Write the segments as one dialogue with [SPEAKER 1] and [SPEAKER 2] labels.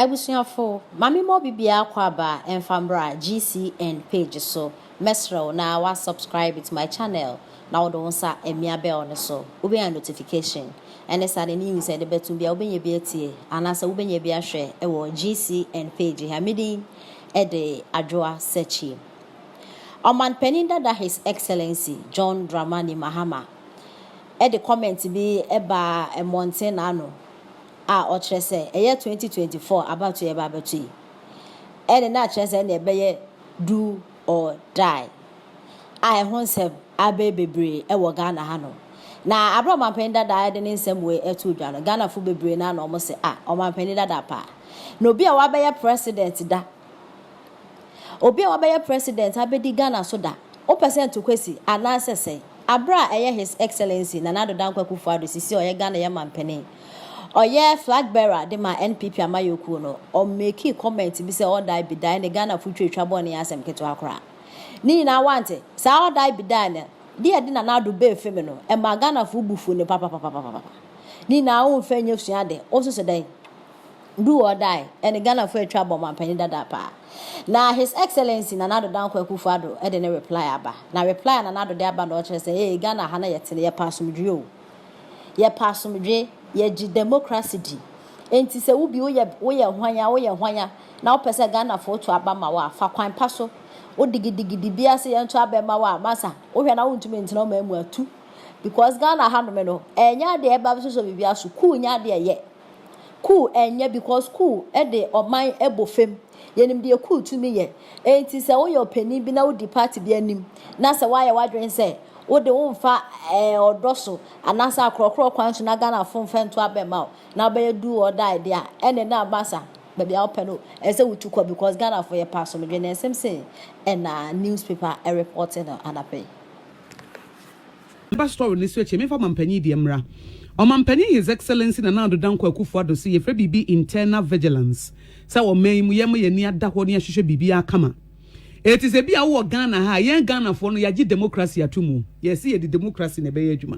[SPEAKER 1] Ebusuafo, mami mo bibia kwa ba enfambra GCN page so mesro na wa subscribe to my channel na wodo nsa emia bell ne so obi a notification ene sa de news e de betum bia obenye bia tie anasa obenye bia hwe e wo GCN page ha midi e de adwoa search Oman Peninda that His Excellency John Dramani Mahama e de comment bi e ba e mountain ano or say a year 2024 about to eba betu and na chese na ebe do or die I once have abe bebre e wo Ghana ha no na abro man penda da de nsem we etu dwa no Ghana fu bebre na no mo se o man penda da pa no obi a wa be president da obi a wa be president abedi Ghana so da o percent kwesi ananse say abra eye His Excellency Nana Dankwa Akufo Addo sisi o ye Ghana ye man penin Oye flag bearer de ma NPP amayoku no o make comment bi say all die be die ne Ghana futwe twabo ne asem keto akora ni na wante sa all die be die ne de na na do be femi no e ma Ghana fu bufu ne papa ni na wo fa nya sua de o so se den do or die and Ghana fu twabo ma pani dada pa na His Excellency Nana Dankwa Akufo Addo e de ne reply aba na reply na Nana de aba no che say Ghana ha na yete ne ye pasumdwe o ye pasumdwe ye democracy di enti se wo bi wo ye hwanya na wo pese Ghana for to aba ma wa fa kwan paso wo digidi bia se ye nto aba ma wa masa wo hwe na wo ntumi ntina ma emu atu because Ghana ha no me no enya de eba so bibia so ku nya de ye ku enya because ku e de oman ebofem yenim de ku tumi ye enti se wo ye opani bi na wo di party bi anim na se wa ye wadwen se wo de wo mfa odoso anasa akrokro kwan so na Ghana fon fento abema na be do or die there ene na basa baby a openo ese wutukwa because Ghana for your pass me na same say and newspaper a reporting anape
[SPEAKER 2] ba story ni so che me fa mampani di emra o mampani His Excellency Nana Dankwa Akufo Addo say ye bibi internal vigilance say o man mu ye ni ada ho ne ahwehwe bibi akama. It is a be a Ghana ha yen Ghana for no yaji democracy atumu yes ye the democracy ne be adwuma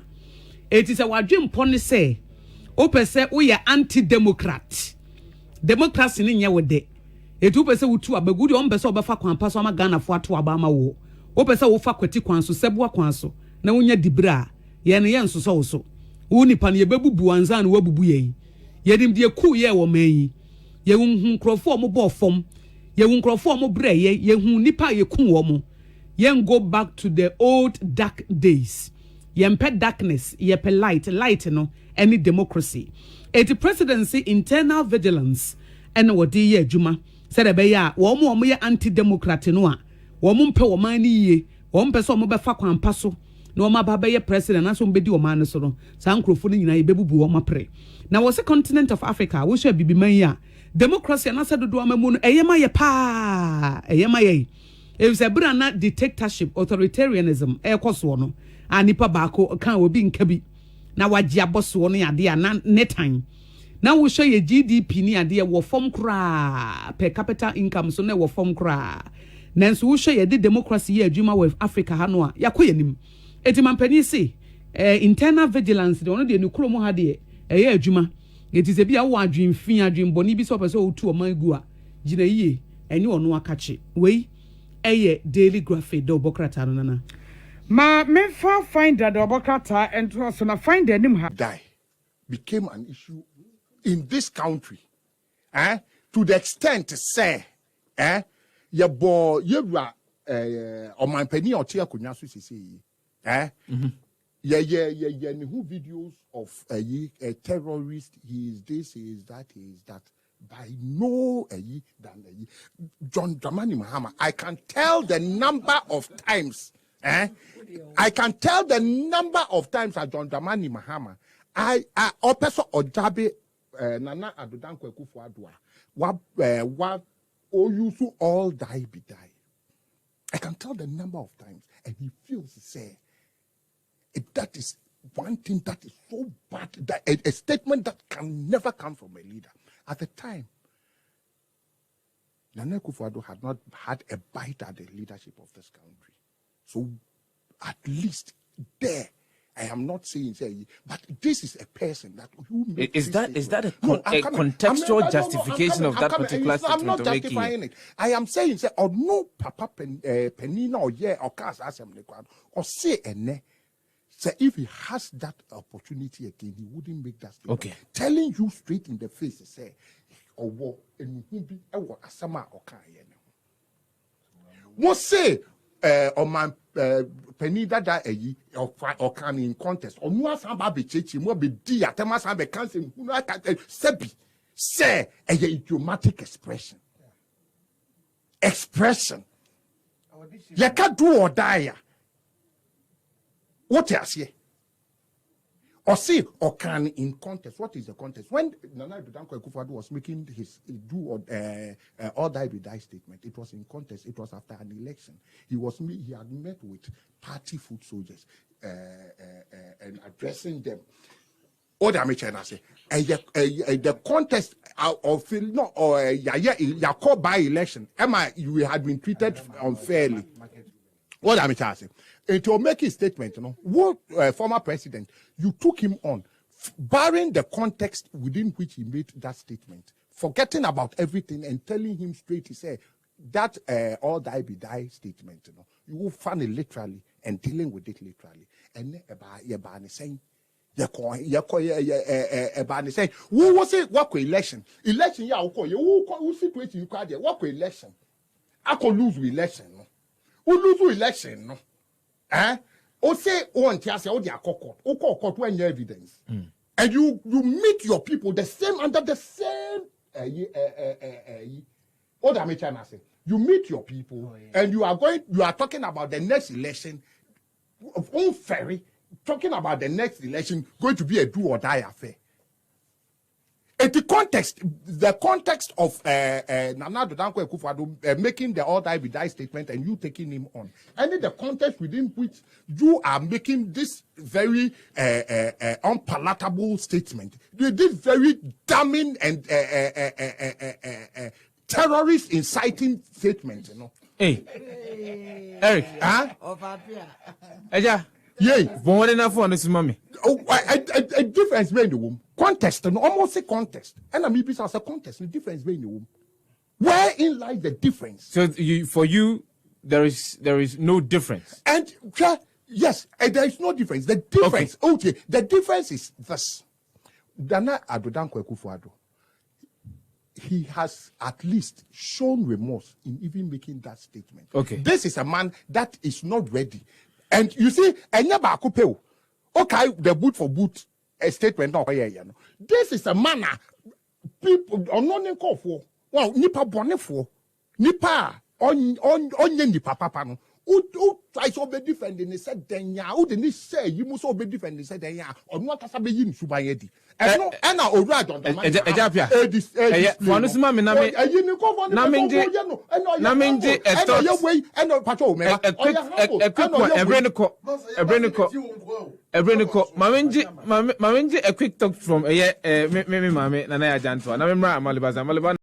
[SPEAKER 2] it is a wadwem pone say o pese wo ye anti-democrat democracy ne nya wode etu pese wutu abagu de o pese obefa kwan paso ama Ghana fo ato aba ama wo o pese wo fa kwati kwan so sebo kwan so na wonya dibra ye ne yenso so wo nipa ne ye bebubu anza na wabubu ye dim de ku ye wo man ye hu krofo mo bo fom ye wunkrofo mo bre ye hu nipa ye ku wo mo ye go back to the old dark days ye mpe darkness ye pe light no any democracy it presidency internal vigilance and what ye adwuma said be ya wo mo ye anti democrat no a wo mo mpe wo man ni ye wo mpe so mo be fa kwan paso na wo ma ba be ye president aso mbedi wo man so no sa nkrofo ni nyina ye bebubu wo mapre na wo se continent of Africa wo hwe bibiman ya democracy na se dodo amamu no eyema ye pa eyema ye if se bra na dictatorship authoritarianism ekoso no anipa baako kan obi nka bi na waji aboso no yade na netan na wo hwe ye GDP ni ade wo fom kra per capita income so na wo fom kra nanso wo hwe ye de democracy ye adwuma with Africa ha no a yakoyanim etimampani si internal vigilance de ono de nukuro mo ha de eye adwuma it is a be a wadwin fin adwin boni bi so pese otu o mangu a gina yie eni ono akache we eye daily graphic do bokrata no nana
[SPEAKER 3] ma me fa find that bokrata and so na find the name ha
[SPEAKER 4] die became an issue in this country to the extent say your boy you on my penny or tia kunya so sisi yeah, who videos of a terrorist, he is this, he is that. By no than John Dramani Mahama. I can tell the number of times, I can tell the number of times that John Dramani Mahama, I opeso ojabe Nana Dankwa Akufo Addo what you so all die be die. I can tell the number of times, and he feels say. That is one thing that is so bad, that a statement that can never come from a leader. At the time, Nana Akufo Addo had not had a bite at the leadership of this country. So at least there, I am not saying say, but this is a person that who
[SPEAKER 5] is that a contextual justification of that particular statement?
[SPEAKER 4] I'm not justifying it. I am saying say or no papa penina or yeah or cast assembly or say ene. So if he has that opportunity again, he wouldn't make that statement.
[SPEAKER 5] Okay.
[SPEAKER 4] Telling you straight in the face, say, or what, and who be a asama or can. What say, or my penny that or can in contest, or no samba be chichi, more be dear, Tamas be cancer, who not sebi, say a idiomatic expression. Expression. You can't do or die. What you say? Or say or can in contest. What is the contest? When Nana Akufo Addo was making his do or die be die statement, it was in contest. It was after an election. He had met with party foot soldiers and addressing them. All the American say the contest of no or called by election. Emma, you had been treated unfairly. What I'm saying, and to make his statement, what former president, you took him on, barring the context within which he made that statement, forgetting about everything and telling him straight, he said, that all die be die statement, you will find it literally and dealing with it literally. And about saying, saying, who was it? What election? Election, yeah, who situation you call there? What election? I could lose election. Who lose election? No, or say, oh, and say, oh, they are court when you evidence, and you meet your people the same under the same. What I'm trying to say, you meet your people, and you are talking about the next election, unfair, talking about the next election going to be a do or die affair. In the context of Nana Akufo Addo making the all die be die statement and you taking him on, and in the context within which you are making this very unpalatable statement, this very damning and terrorist inciting statement,
[SPEAKER 5] Hey, Eric,
[SPEAKER 4] yeah.
[SPEAKER 5] Born enough for this mommy.
[SPEAKER 4] Oh, a difference between the womb. Contest, and almost say contest. And I mean, besides a contest, the difference between the womb. Wherein lies the difference?
[SPEAKER 5] So for you, there is no difference.
[SPEAKER 4] And yes, there is no difference. The difference, okay, the difference is this. Nana Akufo Addo, he has at least shown remorse in even making that statement.
[SPEAKER 5] Okay.
[SPEAKER 4] This is a man that is not ready. And you see, okay, the boot for boot a statement. No, this is a manner people are not call for. Well, nipa bonne for nipa on nipa papa no. Who tries to be defending? He said, "Then ya, who didn't say you must be defending?" He said, "Then ya, or not as a begin to buy it." And no, and I already on the man.
[SPEAKER 5] For this man, Naminji, a quick talk from Nana Janto.